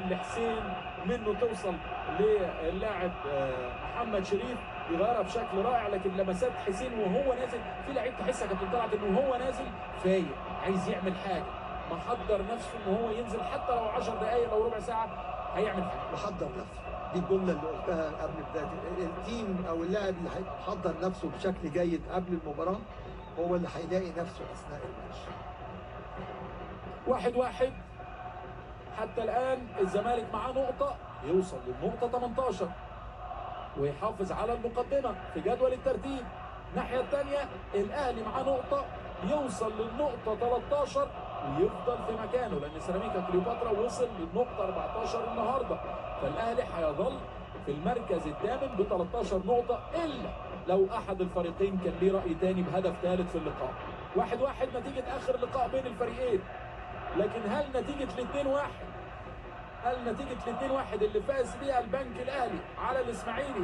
لحسين منه توصل للاعب محمد شريف يغيرها بشكل رائع، لكن لمسات حسين وهو نازل في لعيب تحسها كانت طلعت انه هو نازل فايق عايز يعمل حاجه، محضر نفسه ان هو ينزل حتى لو 10 دقائق او ربع ساعه هيعمل حاجه. محضر نفسه، دي الجمله اللي قلتها قبل بدايه التيم او اللاعب اللي هيحضر نفسه بشكل جيد قبل المباراه هو اللي هيلاقي نفسه اثناء الماتش. 1-1 حتى الان، الزمالك معاه نقطه يوصل للنقطه 18 ويحافظ على المقدمه في جدول الترتيب. الناحيه الثانيه الاهلي معاه نقطه يوصل للنقطه 13 ويفضل في مكانه، لان سيراميكا كليوباترا وصل للنقطه 14 النهارده، فالاهلي هيظل في المركز الثامن ب 13 نقطه الا لو احد الفريقين كان ليه راي ثاني بهدف ثالث في اللقاء. 1-1 نتيجه اخر لقاء بين الفريقين، لكن هل نتيجه ال 2-1 اللي فاز بيها البنك الاهلي على الاسماعيلي